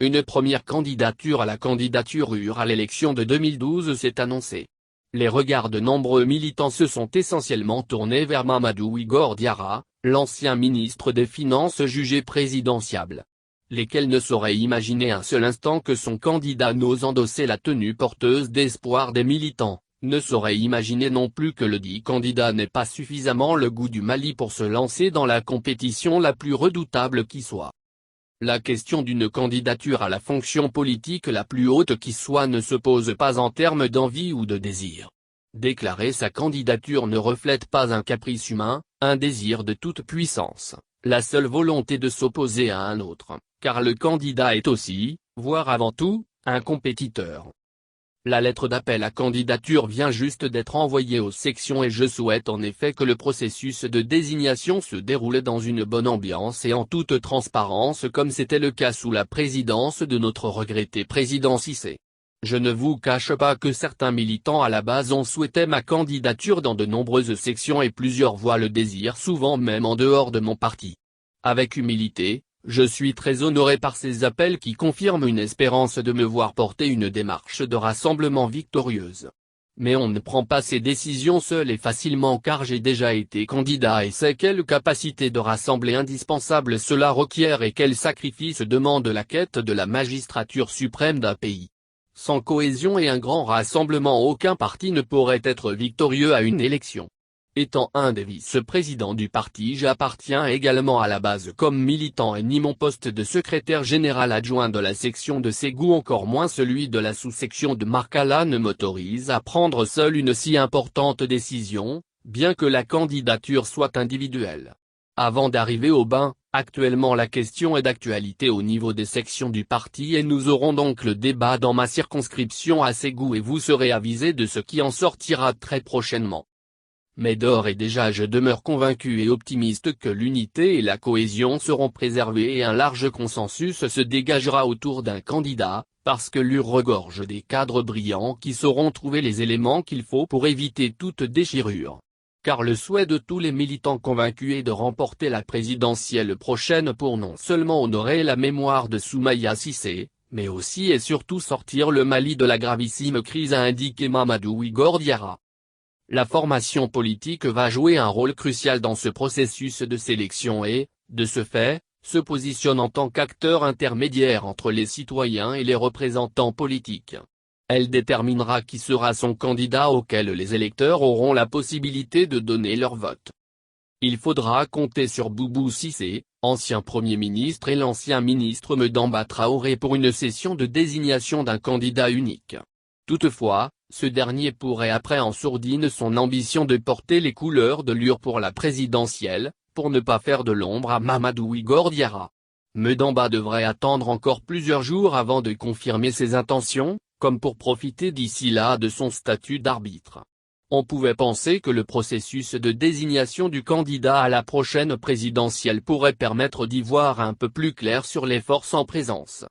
Une première candidature à la candidature à l'élection de 2012 s'est annoncée. Les regards de nombreux militants se sont essentiellement tournés vers Mamadou Igor Diarra, l'ancien ministre des Finances jugé présidentiable. Lesquels ne sauraient imaginer un seul instant que son candidat n'ose endosser la tenue porteuse d'espoir des militants, ne sauraient imaginer non plus que le dit candidat n'ait pas suffisamment le goût du Mali pour se lancer dans la compétition la plus redoutable qui soit. La question d'une candidature à la fonction politique la plus haute qui soit ne se pose pas en termes d'envie ou de désir. Déclarer sa candidature ne reflète pas un caprice humain, un désir de toute puissance, la seule volonté de s'opposer à un autre, car le candidat est aussi, voire avant tout, un compétiteur. La lettre d'appel à candidature vient juste d'être envoyée aux sections et je souhaite en effet que le processus de désignation se déroule dans une bonne ambiance et en toute transparence comme c'était le cas sous la présidence de notre regretté président Cissé. Je ne vous cache pas que certains militants à la base ont souhaité ma candidature dans de nombreuses sections et plusieurs voient le désir souvent même en dehors de mon parti. Avec humilité, je suis très honoré par ces appels qui confirment une espérance de me voir porter une démarche de rassemblement victorieuse. Mais on ne prend pas ces décisions seul et facilement car j'ai déjà été candidat et sais quelle capacité de rassembler indispensable cela requiert et quel sacrifice demande la quête de la magistrature suprême d'un pays. Sans cohésion et un grand rassemblement aucun parti ne pourrait être victorieux à une élection. Étant un des vice-présidents du parti j'appartiens également à la base comme militant et ni mon poste de secrétaire général adjoint de la section de Ségou encore moins celui de la sous-section de Marcala ne m'autorise à prendre seul une si importante décision, bien que la candidature soit individuelle. Avant d'arriver au bain, actuellement la question est d'actualité au niveau des sections du parti et nous aurons donc le débat dans ma circonscription à Ségou et vous serez avisés de ce qui en sortira très prochainement. Mais d'ores et déjà je demeure convaincu et optimiste que l'unité et la cohésion seront préservées et un large consensus se dégagera autour d'un candidat, parce que l'UR regorge des cadres brillants qui sauront trouver les éléments qu'il faut pour éviter toute déchirure. Car le souhait de tous les militants convaincus est de remporter la présidentielle prochaine pour non seulement honorer la mémoire de Soumaïla Cissé, mais aussi et surtout sortir le Mali de la gravissime crise a indiqué Mamadou Igor Diarra. La formation politique va jouer un rôle crucial dans ce processus de sélection et, de ce fait, se positionne en tant qu'acteur intermédiaire entre les citoyens et les représentants politiques. Elle déterminera qui sera son candidat auquel les électeurs auront la possibilité de donner leur vote. Il faudra compter sur Boubou Cissé, ancien Premier ministre et l'ancien ministre Mdamba Traoré pour une session de désignation d'un candidat unique. Toutefois, ce dernier pourrait après en sourdine son ambition de porter les couleurs de l'UR pour la présidentielle, pour ne pas faire de l'ombre à Mamadou Igor Diarra. Mdamba devrait attendre encore plusieurs jours avant de confirmer ses intentions, comme pour profiter d'ici là de son statut d'arbitre. On pouvait penser que le processus de désignation du candidat à la prochaine présidentielle pourrait permettre d'y voir un peu plus clair sur les forces en présence.